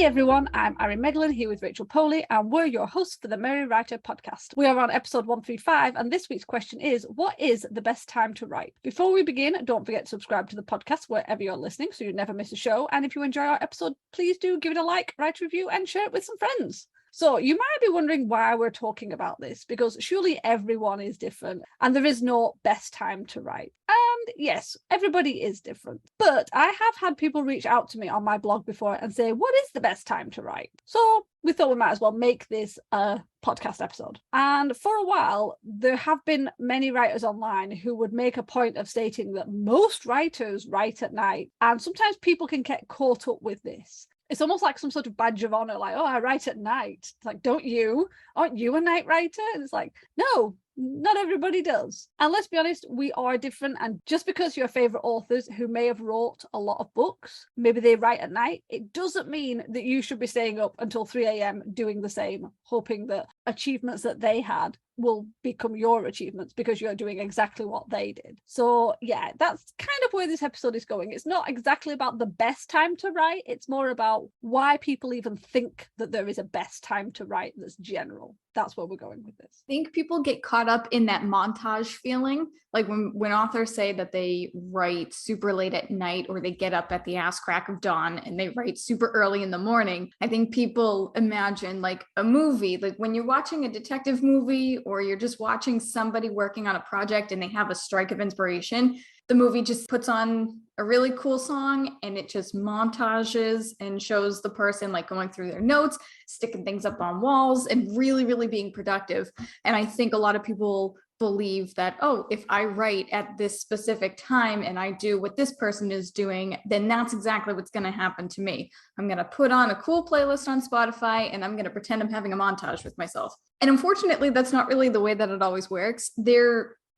Hey everyone, I'm Ari Meghlen here with Rachel Poli, and we're your hosts for the Merry Writer podcast. We are on episode 135, and this week's question is, what is the best time to write? Before we begin, don't forget to subscribe to the podcast wherever you're listening so you never miss a show. And if you enjoy our episode, please do give it a like, write a review, and share it with some friends. So you might be wondering why we're talking about this, because surely everyone is different and there is no best time to write. And yes, everybody is different. But I have had people reach out to me on my blog before and say, what is the best time to write? So we thought we might as well make this a podcast episode. And for a while, there have been many writers online who would make a point of stating that most writers write at night. And sometimes people can get caught up with this. It's almost like some sort of badge of honor, like, oh, I write at night. It's like, don't you? Aren't you a night writer? And it's like, no, not everybody does. And let's be honest, we are different. And just because your favorite authors who may have wrote a lot of books, maybe they write at night, it doesn't mean that you should be staying up until 3 a.m. doing the same, hoping that achievements that they had will become your achievements because you're doing exactly what they did. So yeah, that's kind of where this episode is going. It's not exactly about the best time to write. It's more about why people even think that there is a best time to write that's general. That's where we're going with this. I think people get caught up in that montage feeling. Like when authors say that they write super late at night or they get up at the ass crack of dawn and they write super early in the morning, I think people imagine like a movie, like when you're watching a detective movie or you're just watching somebody working on a project and they have a strike of inspiration, the movie just puts on a really cool song and it just montages and shows the person like going through their notes, sticking things up on walls and really, really being productive. And I think a lot of people believe that, oh, if I write at this specific time and I do what this person is doing, then that's exactly what's going to happen to me. I'm going to put on a cool playlist on Spotify and I'm going to pretend I'm having a montage with myself. And unfortunately, that's not really the way that it always works.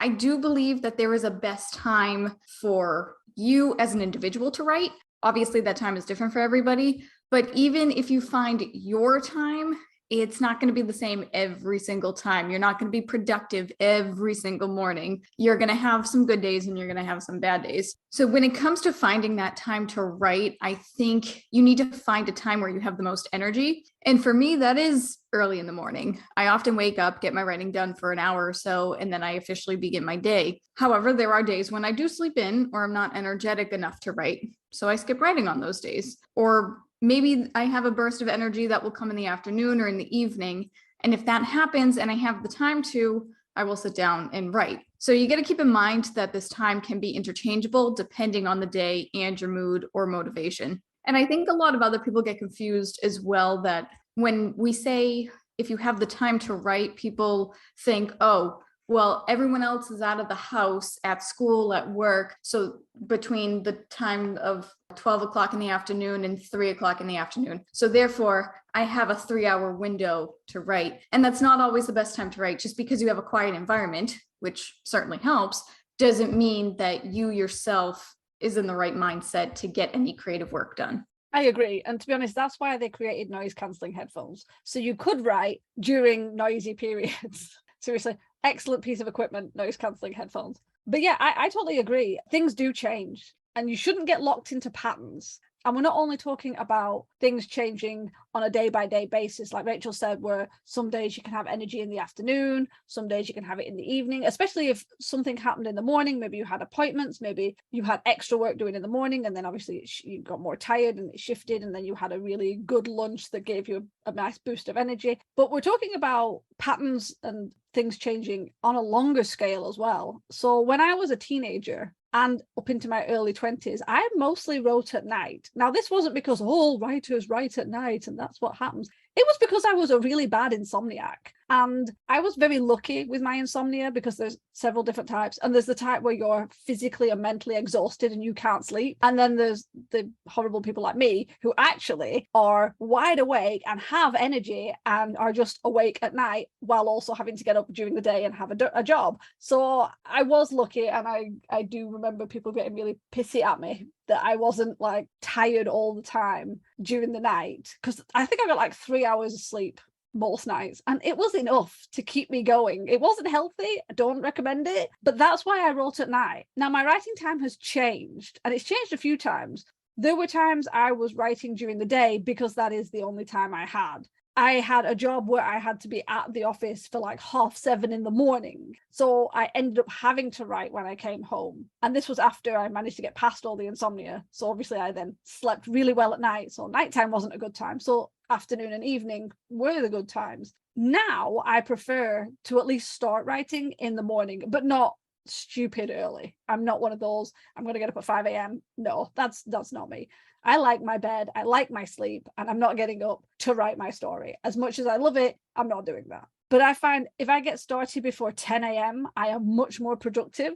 I do believe that there is a best time for you as an individual to write. Obviously, that time is different for everybody, but even if you find your time, it's not going to be the same every single time. You're not going to be productive every single morning. You're going to have some good days and you're going to have some bad days. So when it comes to finding that time to write, I think you need to find a time where you have the most energy. And for me, that is early in the morning. I often wake up, get my writing done for an hour or so, and then I officially begin my day. However, there are days when I do sleep in or I'm not energetic enough to write. So I skip writing on those days. Or maybe I have a burst of energy that will come in the afternoon or in the evening. And if that happens and I have the time to, I will sit down and write. So you got to keep in mind that this time can be interchangeable depending on the day and your mood or motivation. And I think a lot of other people get confused as well that when we say, if you have the time to write, people think, oh, well, everyone else is out of the house, at school, at work. So between the time of 12 o'clock in the afternoon and 3 o'clock in the afternoon. So therefore, I have a 3-hour window to write. And that's not always the best time to write. Just because you have a quiet environment, which certainly helps, doesn't mean that you yourself is in the right mindset to get any creative work done. I agree. And to be honest, that's why they created noise cancelling headphones. So you could write during noisy periods. Seriously, excellent piece of equipment, noise cancelling headphones. But yeah, I totally agree. Things do change and you shouldn't get locked into patterns. And we're not only talking about things changing on a day-by-day basis, like Rachel said, where some days you can have energy in the afternoon, some days you can have it in the evening, especially if something happened in the morning. Maybe you had appointments, maybe you had extra work doing in the morning, and then obviously you got more tired and it shifted, and then you had a really good lunch that gave you a nice boost of energy. But we're talking about patterns and things changing on a longer scale as well. So when I was a teenager, and up into my early 20s, I mostly wrote at night. Now, this wasn't because all writers write at night and that's what happens. It was because I was a really bad insomniac. And I was very lucky with my insomnia because there's several different types. And there's the type where you're physically and mentally exhausted and you can't sleep. And then there's the horrible people like me who actually are wide awake and have energy and are just awake at night while also having to get up during the day and have a job. So I was lucky, and I do remember people getting really pissy at me that I wasn't like tired all the time during the night, because I think I got like 3 hours of sleep most nights, and it was enough to keep me going. It wasn't healthy, I don't recommend it, but that's why I wrote at night. Now my writing time has changed, and it's changed a few times. There were times I was writing during the day because that is the only time I had. I had a job where I had to be at the office for like 7:30 in the morning. So I ended up having to write when I came home. And this was after I managed to get past all the insomnia. So obviously I then slept really well at night. So nighttime wasn't a good time. So afternoon and evening were the good times. Now I prefer to at least start writing in the morning, but not stupid early. I'm not one of those, I'm going to get up at 5 a.m. No, that's not me. I like my bed, I like my sleep, and I'm not getting up to write my story. As much as I love it, I'm not doing that. But I find if I get started before 10 a.m., I am much more productive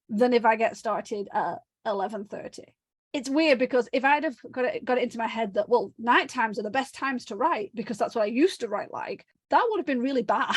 than if I get started at 11:30. It's weird because if I'd have got it into my head that, well, night times are the best times to write because that's what I used to write like, that would have been really bad.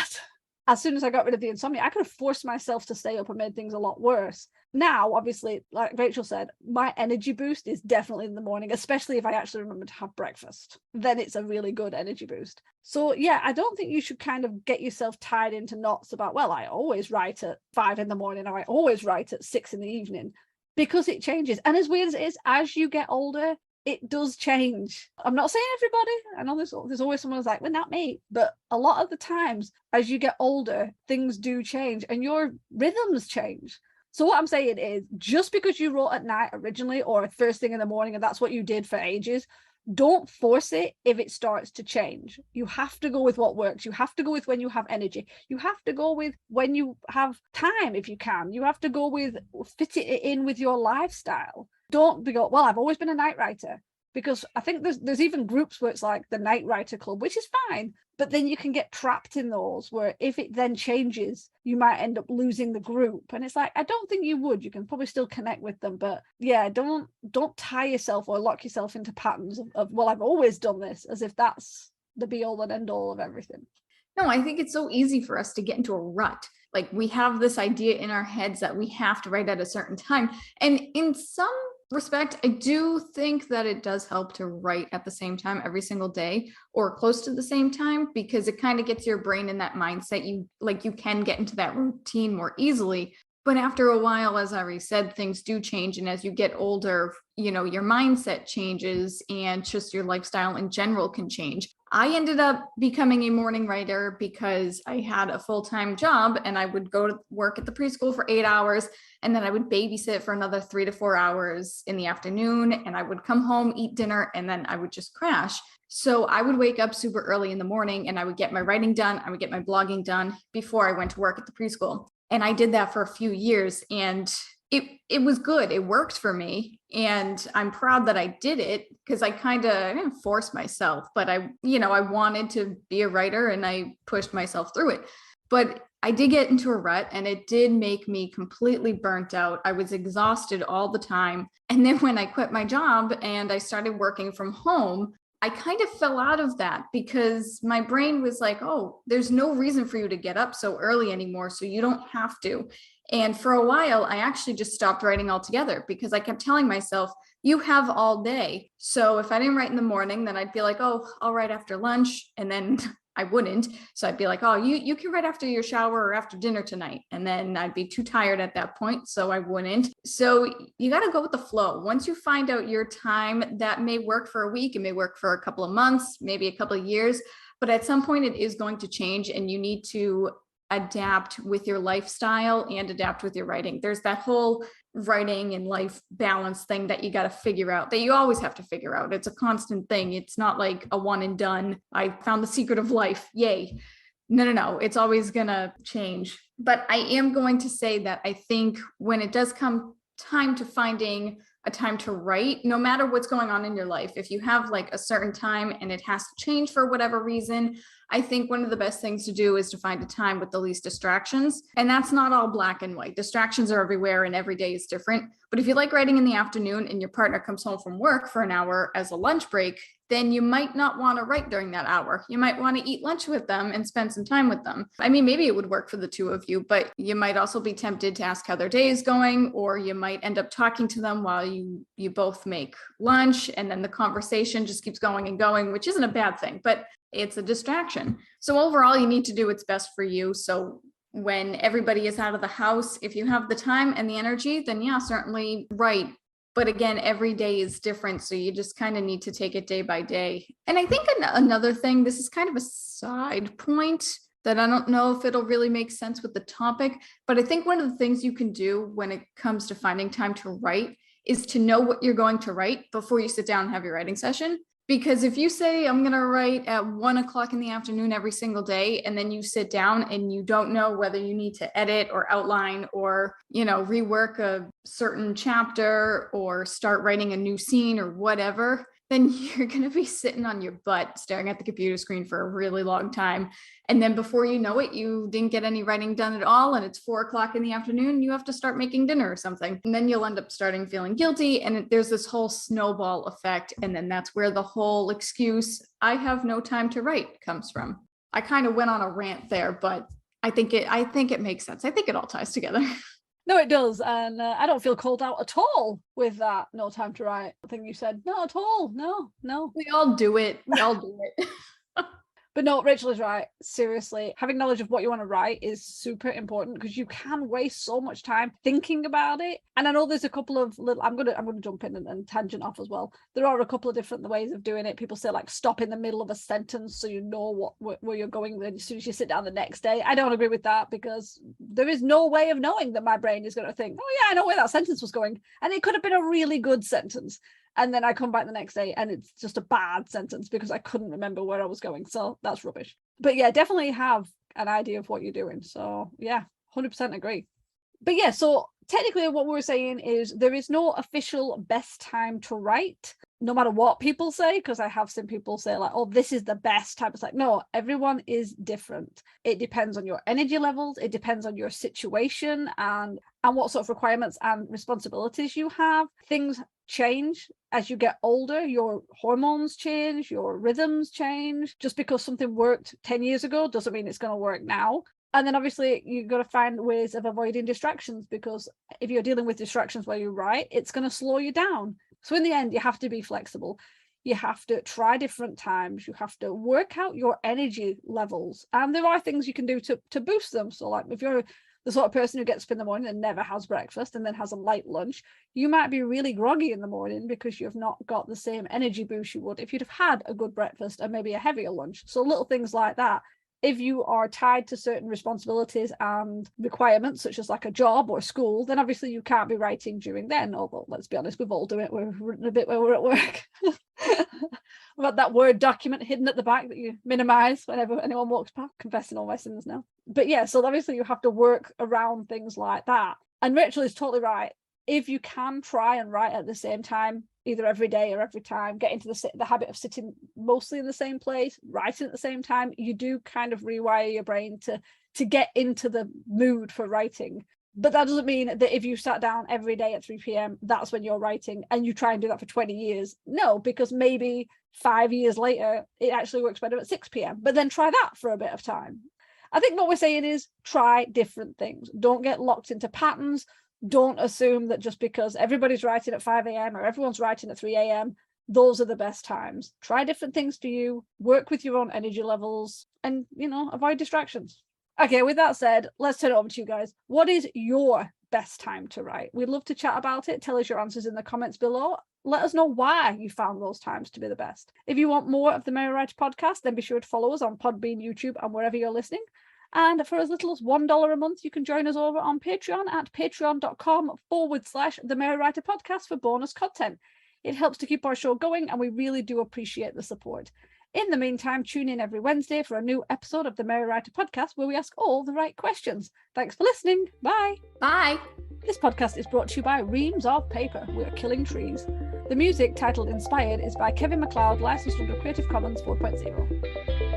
As soon as I got rid of the insomnia, I could have forced myself to stay up and made things a lot worse. Now, obviously, like Rachel said, my energy boost is definitely in the morning, especially if I actually remember to have breakfast. Then it's a really good energy boost. So yeah, I don't think you should kind of get yourself tied into knots about, well, I always write at 5 in the morning or I always write at 6 in the evening, because it changes. And as weird as it is, as you get older, it does change. I'm not saying everybody. I know there's always someone who's like, well, not me. But a lot of the times, as you get older, things do change and your rhythms change. So what I'm saying is, just because you wrote at night originally or first thing in the morning, and that's what you did for ages, don't force it if it starts to change. You have to go with what works. You have to go with when you have energy. You have to go with when you have time, if you can. You have to go with fit it in with your lifestyle. Don't go, well, I've always been a night writer, because I think there's even groups where it's like the night writer club, which is fine, but then you can get trapped in those where if it then changes, you might end up losing the group. And it's like, I don't think you would. You can probably still connect with them, but yeah, don't tie yourself or lock yourself into patterns of well, I've always done this, as if that's the be all and end all of everything. No, I think it's so easy for us to get into a rut. Like we have this idea in our heads that we have to write at a certain time. And in some respect, I do think that it does help to write at the same time every single day or close to the same time, because it kind of gets your brain in that mindset. You can get into that routine more easily. But after a while, as Ari said, things do change. And as you get older, your mindset changes and just your lifestyle in general can change. I ended up becoming a morning writer because I had a full-time job and I would go to work at the preschool for 8 hours. And then I would babysit for another 3 to 4 hours in the afternoon. And I would come home, eat dinner, and then I would just crash. So I would wake up super early in the morning and I would get my writing done. I would get my blogging done before I went to work at the preschool. And I did that for a few years and it was good. It worked for me. And I'm proud that I did it because I didn't force myself, but I wanted to be a writer and I pushed myself through it. But I did get into a rut and it did make me completely burnt out. I was exhausted all the time. And then when I quit my job and I started working from home, I kind of fell out of that because my brain was like, oh, there's no reason for you to get up so early anymore, so you don't have to. And for a while, I actually just stopped writing altogether because I kept telling myself, you have all day. So if I didn't write in the morning, then I'd be like, oh, I'll write after lunch. And then I wouldn't. So I'd be like, oh, you can write after your shower or after dinner tonight. And then I'd be too tired at that point. So I wouldn't. So you got to go with the flow. Once you find out your time, that may work for a week. It may work for a couple of months, maybe a couple of years. But at some point it is going to change and you need to adapt with your lifestyle and adapt with your writing. There's that whole writing and life balance thing that you got to figure out, that you always have to figure out. It's a constant thing. It's not like a one and done. I found the secret of life. Yay. No. It's always going to change. But I am going to say that I think when it does come time to finding a time to write, no matter what's going on in your life, if you have like a certain time and it has to change for whatever reason, I think one of the best things to do is to find a time with the least distractions. And that's not all black and white. Distractions are everywhere and every day is different. But if you like writing in the afternoon and your partner comes home from work for an hour as a lunch break, then you might not want to write during that hour. You might want to eat lunch with them and spend some time with them. I mean, maybe it would work for the two of you, but you might also be tempted to ask how their day is going, or you might end up talking to them while you both make lunch. And then the conversation just keeps going and going, which isn't a bad thing, but it's a distraction. So overall, you need to do what's best for you. So when everybody is out of the house, if you have the time and the energy, then yeah, certainly write. But again, every day is different. So you just kind of need to take it day by day. And I think another thing, this is kind of a side point that I don't know if it'll really make sense with the topic, but I think one of the things you can do when it comes to finding time to write is to know what you're going to write before you sit down and have your writing session. Because if you say, I'm going to write at 1:00 in the afternoon every single day, and then you sit down and you don't know whether you need to edit or outline or, rework a certain chapter or start writing a new scene or whatever, then you're going to be sitting on your butt staring at the computer screen for a really long time. And then before you know it, you didn't get any writing done at all. And it's 4:00 in the afternoon, and you have to start making dinner or something. And then you'll end up starting feeling guilty. And there's this whole snowball effect. And then that's where the whole excuse, I have no time to write, comes from. I kind of went on a rant there, but I think it makes sense. I think it all ties together. No, it does. And I don't feel called out at all with that. No time to write. I think you said, not at all. No. We all do it. But no, Rachel is right. Seriously, having knowledge of what you want to write is super important because you can waste so much time thinking about it. And I know there's a couple of little, I'm gonna jump in and tangent off as well. There are a couple of different ways of doing it. People say like stop in the middle of a sentence so you know where you're going as soon as you sit down the next day. I don't agree with that because there is no way of knowing that my brain is going to think, oh yeah, I know where that sentence was going. And it could have been a really good sentence. And then I come back the next day and it's just a bad sentence because I couldn't remember where I was going. So that's rubbish. But yeah, definitely have an idea of what you're doing. So yeah, 100% agree. But yeah, so technically what we're saying is there is no official best time to write, no matter what people say, because I have seen people say like, oh, this is the best time. It's like, no, everyone is different. It depends on your energy levels. It depends on your situation and what sort of requirements and responsibilities you have. Things change as you get older. Your hormones change, your rhythms change. Just because something worked 10 years ago doesn't mean it's going to work now. And then obviously you've got to find ways of avoiding distractions, because if you're dealing with distractions while you write, it's going to slow you down. So in the end, you have to be flexible. You have to try different times. You have to work out your energy levels. And there are things you can do to boost them. So like if you're the sort of person who gets up in the morning and never has breakfast and then has a light lunch, you might be really groggy in the morning because you've not got the same energy boost you would if you'd have had a good breakfast and maybe a heavier lunch. So little things like that. If you are tied to certain responsibilities and requirements, such as like a job or school, then obviously you can't be writing during then. Although, let's be honest, we've all done it. We've written a bit when we're at work. About that Word document hidden at the back that you minimize whenever anyone walks past, confessing all my sins now. But yeah, so obviously you have to work around things like that. And Rachel is totally right. If you can try and write at the same time, either every day or every time, get into the habit of sitting mostly in the same place, writing at the same time, you do kind of rewire your brain to get into the mood for writing. But that doesn't mean that if you sat down every day at 3 p.m, that's when you're writing, and you try and do that for 20 years. No, because maybe 5 years later, it actually works better at 6 p.m. But then try that for a bit of time. I think what we're saying is try different things. Don't get locked into patterns. Don't assume that just because everybody's writing at 5 a.m. or everyone's writing at 3 a.m, those are the best times. Try different things for you, work with your own energy levels, and, avoid distractions. Okay, with that said, let's turn it over to you guys. What is your best time to write? We'd love to chat about it. Tell us your answers in the comments below. Let us know why you found those times to be the best. If you want more of the Merry Writer podcast, then be sure to follow us on Podbean, YouTube, and wherever you're listening. And for as little as $1 a month, you can join us over on Patreon at patreon.com/The Merry Writer Podcast for bonus content. It helps to keep our show going, and we really do appreciate the support. In the meantime, tune in every Wednesday for a new episode of the Merry Writer Podcast where we ask all the right questions. Thanks for listening. Bye. Bye. This podcast is brought to you by Reams of Paper. We are killing trees. The music, titled Inspired, is by Kevin MacLeod, licensed under Creative Commons 4.0.